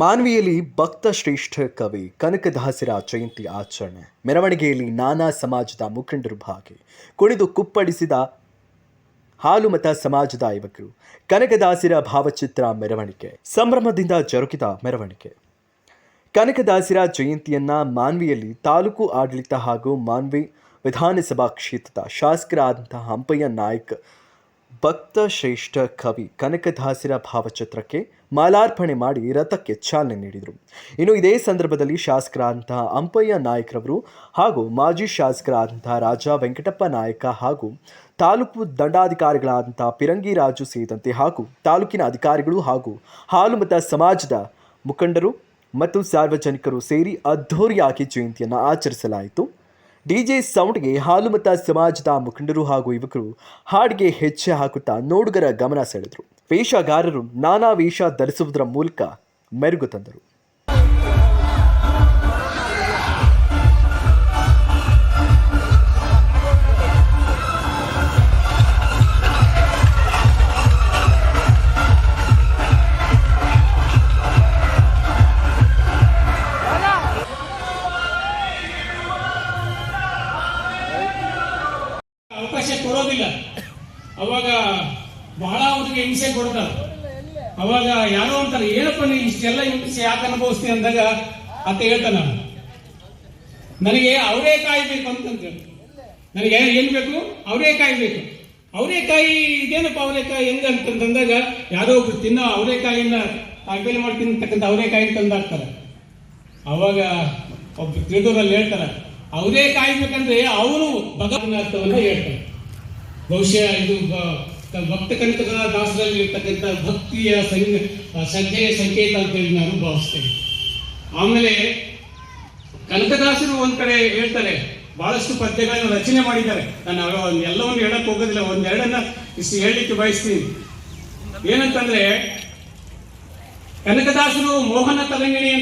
ಮಾನ್ವಿಯಲ್ಲಿ ಭಕ್ತ ಶ್ರೇಷ್ಠ ಕವಿ ಕನಕದಾಸರ ಜಯಂತಿ ಆಚರಣೆ. ಮೆರವಣಿಗೆಯಲ್ಲಿ ನಾನಾ ಸಮಾಜದ ಮುಖಂಡರು ಭಾಗಿ. ಕುಣಿದು ಕುಪ್ಪಳಿಸಿದ ಹಾಲುಮತ ಸಮಾಜದ ಯುವಕರು. ಕನಕದಾಸರ ಭಾವಚಿತ್ರ ಮೆರವಣಿಗೆ ಸಂಭ್ರಮದಿಂದ ಜರುಗಿದ ಮೆರವಣಿಗೆ. ಕನಕದಾಸರ ಜಯಂತಿಯನ್ನ ಮಾನ್ವಿಯಲ್ಲಿ ತಾಲೂಕು ಆಡಳಿತ ಹಾಗೂ ಮಾನ್ವಿ ವಿಧಾನಸಭಾ ಕ್ಷೇತ್ರದ ಶಾಸಕರಾದಂತಹ ಹಂಪಯ್ಯ ನಾಯ್ಕ್ ಭಕ್ತ ಶ್ರೇಷ್ಠ ಕವಿ ಕನಕದಾಸರ ಭಾವಚಿತ್ರಕ್ಕೆ ಮಾಲಾರ್ಪಣೆ ಮಾಡಿ ರಥಕ್ಕೆ ಚಾಲನೆ ನೀಡಿದರು. ಇನ್ನು ಇದೇ ಸಂದರ್ಭದಲ್ಲಿ ಶಾಸಕರಾದಂತಹ ಹಂಪಯ್ಯ ನಾಯ್ಕರವರು ಹಾಗೂ ಮಾಜಿ ಶಾಸಕರಾದಂತಹ ರಾಜ ವೆಂಕಟಪ್ಪ ನಾಯಕ ಹಾಗೂ ತಾಲೂಕು ದಂಡಾಧಿಕಾರಿಗಳಾದಂತಹ ಪಿರಂಗಿ ರಾಜು ಸೇರಿದಂತೆ ಹಾಗೂ ತಾಲೂಕಿನ ಅಧಿಕಾರಿಗಳು ಹಾಗೂ ಹಾಲುಮತ ಸಮಾಜದ ಮುಖಂಡರು ಮತ್ತು ಸಾರ್ವಜನಿಕರು ಸೇರಿ ಅದ್ಧೂರಿಯಾಗಿ ಜಯಂತಿಯನ್ನು ಆಚರಿಸಲಾಯಿತು. ಡಿಜೆ ಸೌಂಡ್ಗೆ ಹಾಲುಮತ ಸಮಾಜದ ಮುಖಂಡರು ಹಾಗೂ ಯುವಕರು ಹಾಡಿಗೆ ಹೆಜ್ಜೆ ಹಾಕುತ್ತಾ ನೋಡುಗರ ಗಮನ ಸೆಳೆದರು. ವೇಷಗಾರರು ನಾನಾ ವೇಷ ಧರಿಸುವುದರ ಮೂಲಕ ಮೆರುಗು ತಂದರು. ಅವಕಾಶ ಕೊಡೋದಿಲ್ಲ. ಅವಾಗ ಬಹಳ ಅವ್ರಿಗೆ ಹಿಂಸೆ ಕೊಡ್ತಾರೆ. ಅವಾಗ ಯಾರೋ ಅಂತಾರೆ, ಏನಪ್ಪ ನೀ ಇಷ್ಟೆಲ್ಲ ಹಿಂಸೆ ಯಾಕೆ ಅನುಭವಿಸ್ತೀನಿ ಅಂದಾಗ ಅಂತ ಹೇಳ್ತಾನ, ನನಗೆ ಅವರೇ ಕಾಯ್ಬೇಕು ಅಂತಂದ್ರೆ, ನನಗೆ ಏನ್ ಬೇಕು, ಅವರೇಕಾಯಿ ಬೇಕು. ಅವರೇಕಾಯಿ ಇದೇನಪ್ಪ ಅವರೇಕಾಯಿ ಹೆಂಗ ಅಂತಂದಾಗ ಯಾರೋ ಒಬ್ರು ತಿನ್ನೋ ಅವರೇಕಾಯಿನ ಕಾಯಿಪಲ್ಲೆ ಮಾಡಿ ತಿನ್ನತಕ್ಕಂಥ ಅವರೇಕಾಯಿ ತಂದಾಕ್ತಾರೆ. ಅವಾಗ ಒಬ್ರು ತಿಳಿದೋರಲ್ಲಿ ಹೇಳ್ತಾರೆ, ಅವರೇ ಕಾಯ್ಬೇಕಂದ್ರೆ ಅವರು ಭಗವಂತನ ಅರ್ಥವನ್ನ ಹೇಳ್ತಾರೆ. ಬಹುಶಃ ಇದು ಭಕ್ತ ಕನಕದಾಸರಲ್ಲಿ ಇರ್ತಕ್ಕಂಥ ಭಕ್ತಿಯ ಶ್ರದ್ಧೆಯ ಸಂಕೇತ ಅಂತೇಳಿ ನಾನು ಭಾವಿಸ್ತೇನೆ. ಆಮೇಲೆ ಕನಕದಾಸರು ಒಂದ್ ಕಡೆ ಹೇಳ್ತಾರೆ, ಬಹಳಷ್ಟು ಪದ್ಯಗಳನ್ನು ರಚನೆ ಮಾಡಿದ್ದಾರೆ. ನಾನು ಎಲ್ಲವನ್ನು ಹೇಳಕ್ ಹೋಗೋದಿಲ್ಲ, ಒಂದೆರಡನ್ನ ಇಷ್ಟು ಹೇಳಲಿಕ್ಕೆ ಬಯಸ್ತೀನಿ. ಏನಂತಂದ್ರೆ, ಕನಕದಾಸರು ಮೋಹನ ತರಂಗಿಣಿ